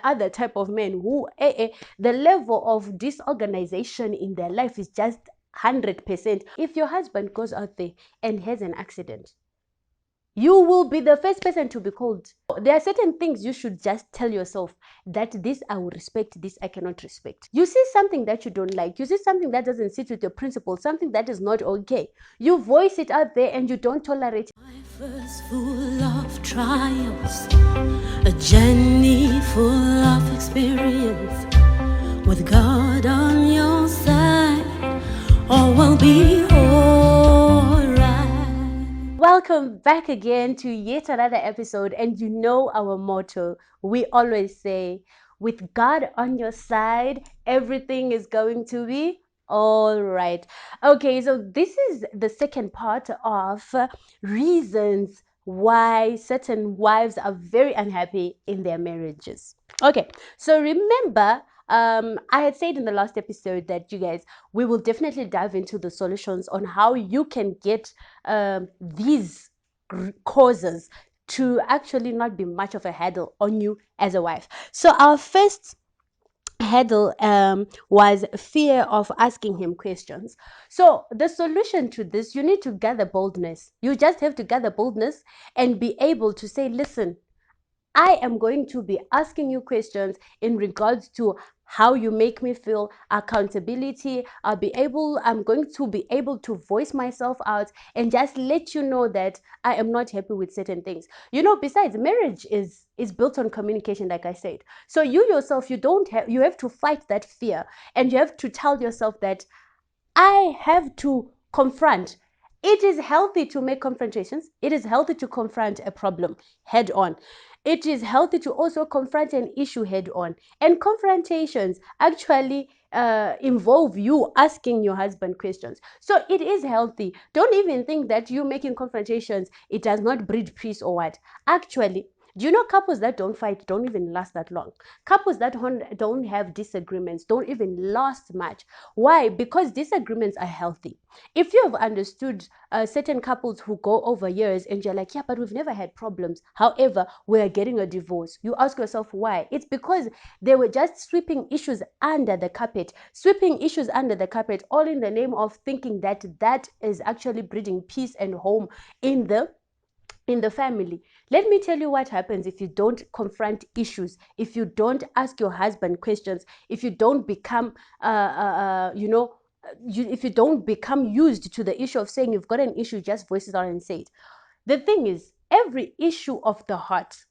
other type of men who the level of disorganization in their life is just 100%. If your husband goes out there and has an accident, you will be the first person to be called. There are certain things you should just tell yourself that this I will respect, this I cannot respect. You see something that you don't like, you see something that doesn't sit with your principles, something that is not okay, you voice it out there and you don't tolerate it. Life is full of trials, a journey full of experience. With God on your side, all will be alright. Welcome back again to yet another episode. And you know our motto, we always say, with God on your side, everything is going to be all right. Okay, so this is the second part of reasons why certain wives are very unhappy in their marriages. Okay, so remember, I had said in the last episode that you guys, we will definitely dive into the solutions on how you can get these causes to actually not be much of a hurdle on you as a wife. So our first hurdle was fear of asking him questions. So the solution to this, you need to gather boldness. You just have to gather boldness and be able to say, listen, I am going to be asking you questions in regards to how you make me feel, accountability. I'm going to be able to voice myself out and just let you know that I am not happy with certain things. You know, besides, marriage is built on communication, like I said. So you yourself, you have to fight that fear, and you have to tell yourself that I have to confront. It is healthy to make confrontations. It is healthy to confront a problem head on. It is healthy to also confront an issue head on. And confrontations actually involve you asking your husband questions. So it is healthy. Don't even think that you making confrontations, it does not breed peace or what. Actually, do you know couples that don't fight don't even last that long? Couples that don't have disagreements don't even last much. Why? Because disagreements are healthy. If you have understood certain couples who go over years and you're like, yeah, but we've never had problems. However, we're getting a divorce. You ask yourself why? It's because they were just sweeping issues under the carpet, all in the name of thinking that that is actually breeding peace and home in the family. Let me tell you what happens if you don't confront issues, if you don't ask your husband questions, if you don't become, if you don't become used to the issue of saying you've got an issue, just voice it out and say it. The thing is, every issue of the heart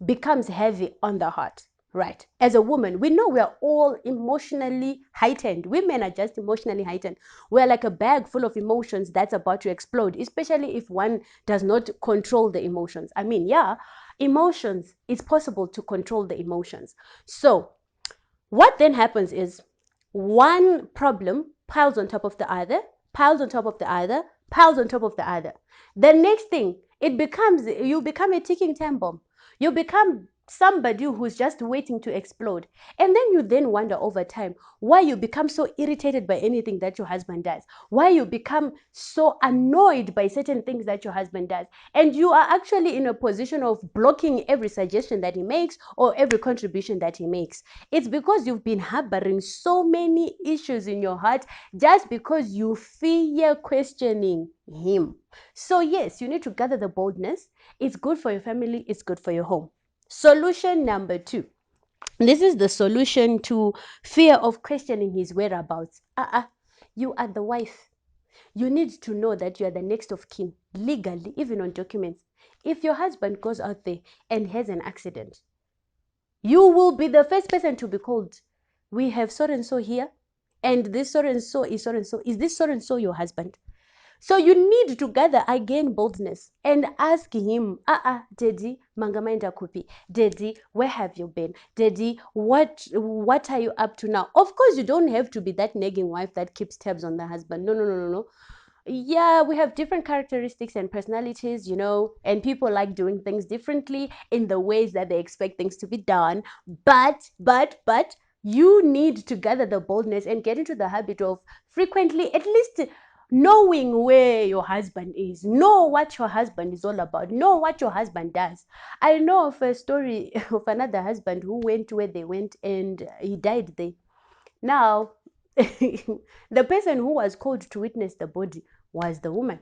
becomes heavy on the heart. Right. As a woman, we know we are all emotionally heightened. Women are just emotionally heightened. We're like a bag full of emotions that's about to explode, especially if one does not control the emotions. I mean, yeah, emotions, it's possible to control the emotions. So what then happens is one problem piles on top of the other, piles on top of the other, piles on top of the other. The next thing, you become a ticking time bomb. You become somebody who's just waiting to explode. And then you then wonder over time why you become so irritated by anything that your husband does, why you become so annoyed by certain things that your husband does. And you are actually in a position of blocking every suggestion that he makes or every contribution that he makes. It's because you've been harboring so many issues in your heart just because you fear questioning him. So yes, you need to gather the boldness. It's good for your family, it's good for your home. Solution number 2. This is the solution to fear of questioning his whereabouts. You are the wife. You need to know that you are the next of kin, legally, even on documents. If your husband goes out there and has an accident, you will be the first person to be called. We have so and so here, and this so and so is so and so. Is this so and so your husband? So you need to gather again boldness and ask him, Daddy, mangamaenda kupi? Daddy, where have you been? Daddy, what are you up to now? Of course, you don't have to be that nagging wife that keeps tabs on the husband. No. Yeah, we have different characteristics and personalities, and people like doing things differently in the ways that they expect things to be done. But you need to gather the boldness and get into the habit of frequently, at least knowing where your husband is, know what your husband is all about, know what your husband does. I know of a story of another husband who went where they went and he died there. Now, the person who was called to witness the body was the woman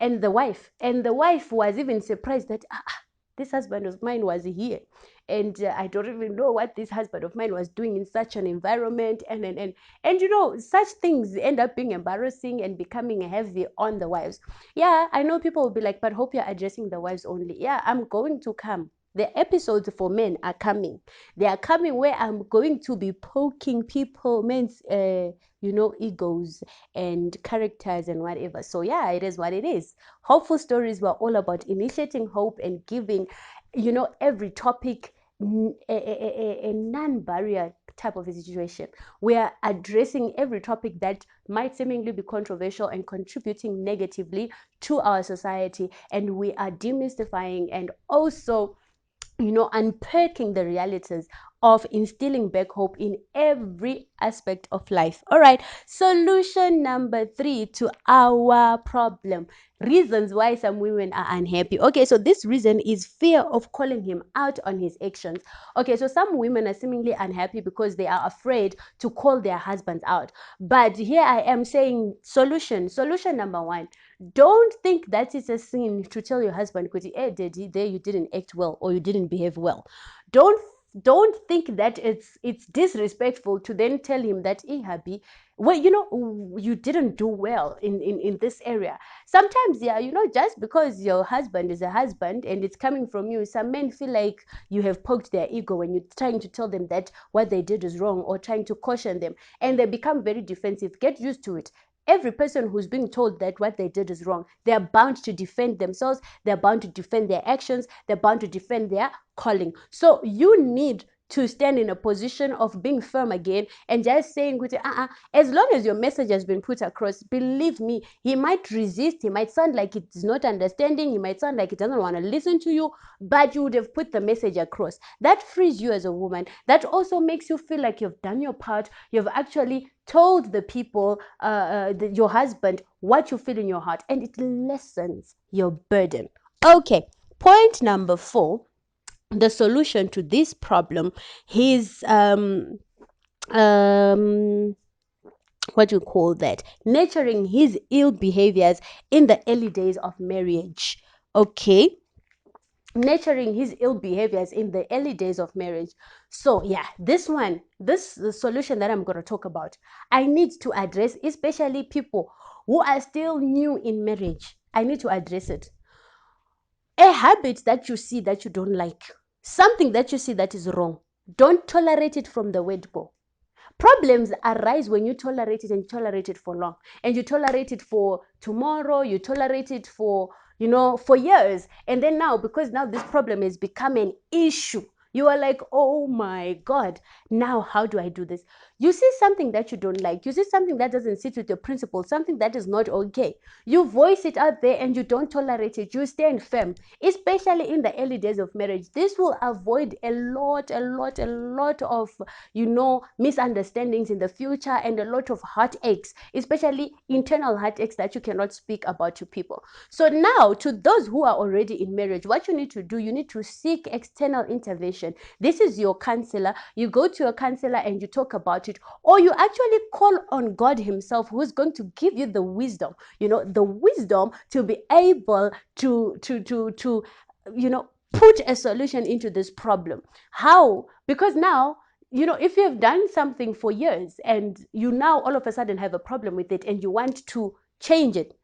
and the wife. And the wife was even surprised that this husband of mine was here. And I don't even know what this husband of mine was doing in such an environment. And you know, such things end up being embarrassing and becoming heavy on the wives. Yeah, I know people will be like, but hope you're addressing the wives only. Yeah, I'm going to come. The episodes for men are coming. They are coming where I'm going to be poking people, men's, egos and characters and whatever. So yeah, it is what it is. Hopeful stories were all about initiating hope and giving, every topic a non-barrier type of a situation. We are addressing every topic that might seemingly be controversial and contributing negatively to our society, and we are demystifying and also unpacking the realities of instilling back hope in every aspect of life. All right, solution number 3 to our problem: reasons why some women are unhappy. Okay, so this reason is fear of calling him out on his actions. Okay, so some women are seemingly unhappy because they are afraid to call their husbands out. But here I am saying solution number 1: don't think that it's a sin to tell your husband, because hey, daddy, there you didn't act well or you didn't behave well. Don't don't think that it's disrespectful to then tell him that, hey, hubby, well, you didn't do well in this area. Sometimes, yeah, just because your husband is a husband and it's coming from you, some men feel like you have poked their ego when you're trying to tell them that what they did is wrong or trying to caution them, and they become very defensive. Get used to it. Every person who's being told that what they did is wrong, they're bound to defend themselves, they're bound to defend their actions, they're bound to defend their calling. So you need to stand in a position of being firm again and just saying, as long as your message has been put across, believe me, he might resist, he might sound like it's not understanding, he might sound like he doesn't want to listen to you, but you would have put the message across. That frees you as a woman. That also makes you feel like you've done your part, you've actually told the people, your husband, what you feel in your heart, and it lessens your burden. Okay, point number 4: the solution to this problem is what do you call that, nurturing his ill behaviors in the early days of marriage. Okay, nurturing his ill behaviors in the early days of marriage. So yeah, this the solution that I'm going to talk about, I need to address, especially people who are still new in marriage. I need to address it. A habit that you see that you don't like, something that you see that is wrong, don't tolerate it from the word go. Problems arise when you tolerate it, and tolerate it for long, and you tolerate it for tomorrow, you tolerate it for for years, and then now, because now this problem has become an issue, you are like, oh my God, now how do I do this? You see something that you don't like, you see something that doesn't sit with your principles, something that is not okay, you voice it out there and you don't tolerate it, you stand firm, especially in the early days of marriage. This will avoid a lot of misunderstandings in the future, and a lot of heartaches, especially internal heartaches that you cannot speak about to people. So now, to those who are already in marriage, what you need to do, you need to seek external intervention. This is your counselor. You go to your counselor and you talk about it, or you actually call on God himself, who's going to give you the wisdom, the wisdom to be able to put a solution into this problem. How? Because now, if you have done something for years and you now all of a sudden have a problem with it and you want to change it,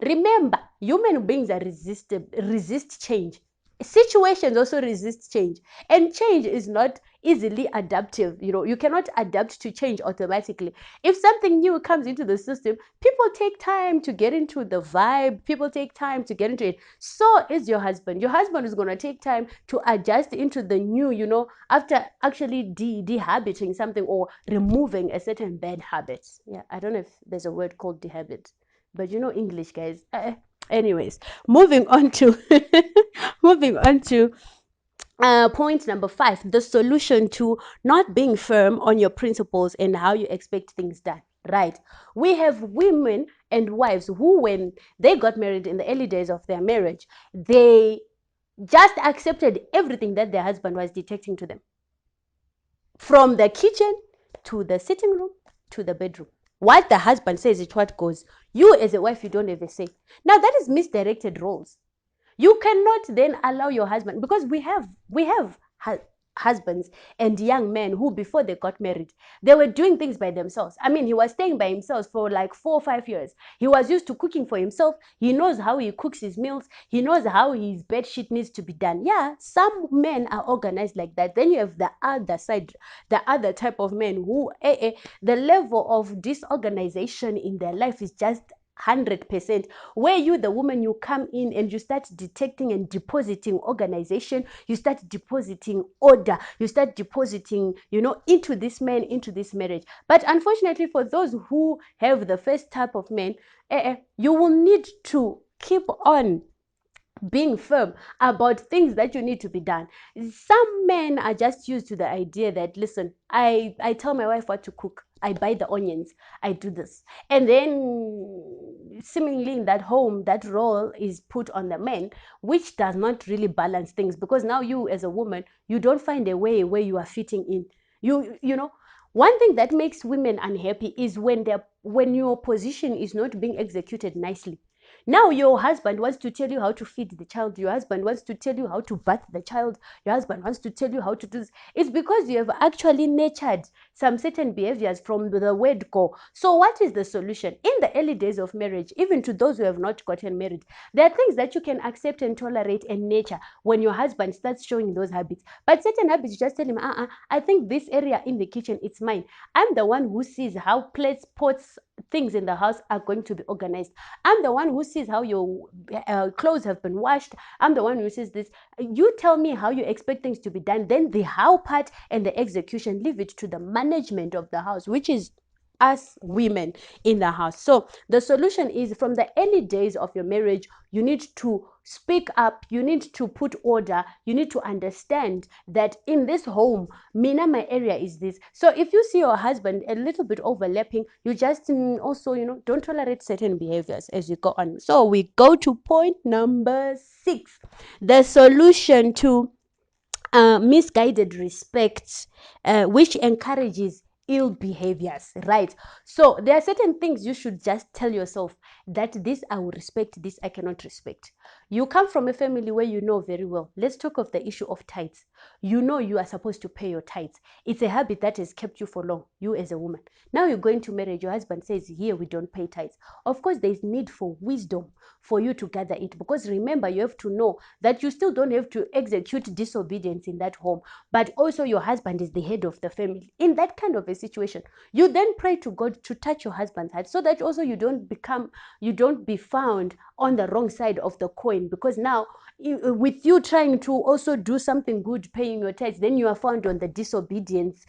remember, human beings are resist change. Situations also resist change, and change is not easily adaptive. You cannot adapt to change automatically. If something new comes into the system, people take time to get into the vibe, people take time to get into it. So is your husband is going to take time to adjust into the new, after actually dehabiting something or removing a certain bad habit. Yeah, I don't know if there's a word called dehabit, but English, guys. Anyways, moving on to moving on to point number 5: the solution to not being firm on your principles and how you expect things done. Right, we have women and wives who, when they got married in the early days of their marriage, they just accepted everything that their husband was detecting to them, from the kitchen to the sitting room to the bedroom. What the husband says is what goes. You as a wife, you don't have a say. Now that is misdirected roles. You cannot then allow your husband, because we have husbands and young men who, before they got married, they were doing things by themselves. I mean, he was staying by himself for like 4 or 5 years. He was used to cooking for himself. He knows how he cooks his meals. He knows how his bed sheet needs to be done. Yeah, some men are organized like that. Then you have the other side, the other type of men who the level of disorganization in their life is just 100%, where you, the woman, you come in and you start detecting and depositing organization, you start depositing order, you start depositing, into this man, into this marriage. But unfortunately, for those who have the first type of men, you will need to keep on being firm about things that you need to be done. Some men are just used to the idea that, listen, I tell my wife what to cook, I buy the onions, I do this. And then seemingly in that home, that role is put on the men, which does not really balance things, because now you as a woman, you don't find a way where you are fitting in. You know, one thing that makes women unhappy is when your position is not being executed nicely. Now your husband wants to tell you how to feed the child. Your husband wants to tell you how to bath the child. Your husband wants to tell you how to do this. It's because you have actually nurtured some certain behaviors from the word go. So what is the solution? In the early days of marriage, even to those who have not gotten married, there are things that you can accept and tolerate and nurture when your husband starts showing those habits. But certain habits, just tell him, I think this area in the kitchen, it's mine. I'm the one who sees how plates, pots, things in the house are going to be organized. I'm the one who sees how your clothes have been washed. I'm the one who sees this. You tell me how you expect things to be done. Then the how part and the execution, leave it to the management of the house, which is us women in the house. So the solution is, from the early days of your marriage, you need to speak up, you need to put order, you need to understand that in this home, Mina, my area is this. So if you see your husband a little bit overlapping, you just also, don't tolerate certain behaviors as you go on. So we go to point number 6, the solution to misguided respect, which encourages ill behaviors, right? So there are certain things you should just tell yourself that this I will respect, this I cannot respect. You come from a family where you know very well. Let's talk of the issue of tithes. You know you are supposed to pay your tithes. It's a habit that has kept you for long, you as a woman. Now you're going to marriage, your husband says, here we don't pay tithes. Of course, there is need for wisdom for you to gather it, because remember, you have to know that you still don't have to execute disobedience in that home, but also your husband is the head of the family. In that kind of a situation, you then pray to God to touch your husband's heart, so that also you don't be found on the wrong side of the coin, because now with you trying to also do something good, paying your tithes, then you are found on the disobedience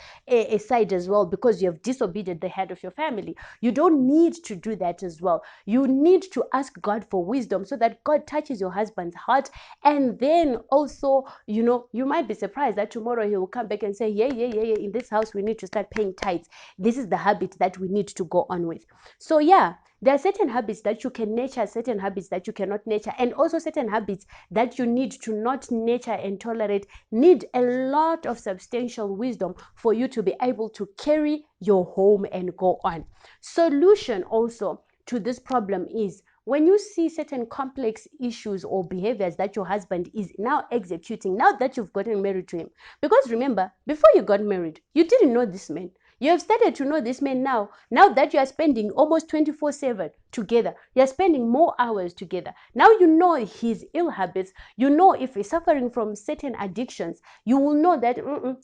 side as well, because you have disobeyed the head of your family. You don't need to do that as well. You need to ask God for wisdom, so that God touches your husband's heart. And then also, you might be surprised that tomorrow he will come back and say, yeah, in this house we need to start paying tithes. This is the habit that we need to go on with. So yeah, there are certain habits that you can nurture, certain habits that you cannot nurture, and also certain habits that you need to not nurture and tolerate need a lot of substantial wisdom for you to be able to carry your home and go on. Solution also to this problem is, when you see certain complex issues or behaviors that your husband is now executing, now that you've gotten married to him, because remember, before you got married, you didn't know this man. You have started to know this man now. Now that you are spending almost 24/7 together, you are spending more hours together. Now you know his ill habits. You know if he's suffering from certain addictions. You will know that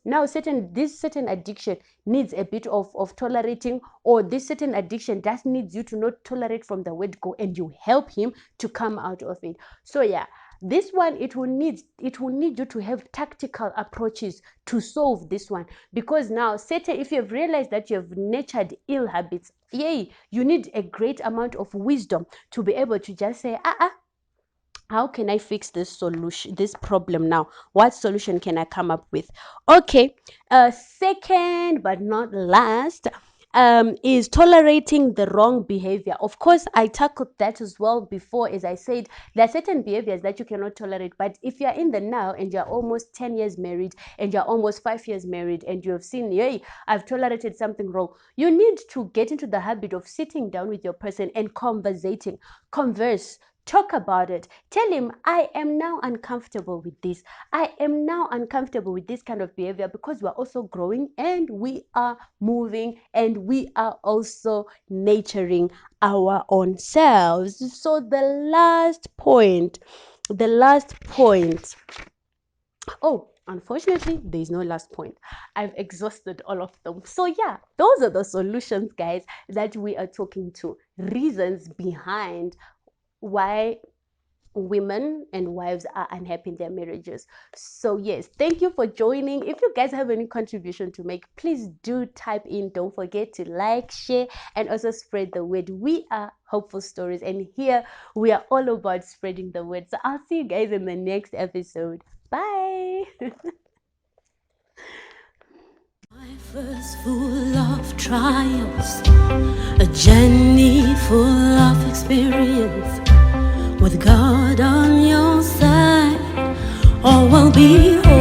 now this certain addiction needs a bit of tolerating, or this certain addiction just needs you to not tolerate from the word go, and you help him to come out of it. So yeah, this one, it will need you to have tactical approaches to solve this one, because now if you have realized that you have nurtured ill habits, yay, you need a great amount of wisdom to be able to just say, how can I fix this problem now? What solution can I come up with? Okay, second but not last, is tolerating the wrong behavior. Of course, I tackled that as well before. As I said, there are certain behaviors that you cannot tolerate. But if you're in the now and you're almost 10 years married and you're almost 5 years married and you have seen, hey, I've tolerated something wrong, you need to get into the habit of sitting down with your person and converse. Talk about it. Tell him, I am now uncomfortable with this. I am now uncomfortable with this kind of behavior because we're also growing and we are moving and we are also nurturing our own selves. So the last point. Oh, unfortunately, there is no last point. I've exhausted all of them. So, yeah, those are the solutions, guys, that we are talking to. Reasons behind why women and wives are unhappy in their marriages. So yes, thank you for joining. If you guys have any contribution to make, please do type in. Don't forget to like, share, and also spread the word. We are Hopeful Stories, and here we are all about spreading the word. So I'll see you guys in the next episode. Bye. Life is full of trials, a journey full of experience. With God on your side, all will be whole.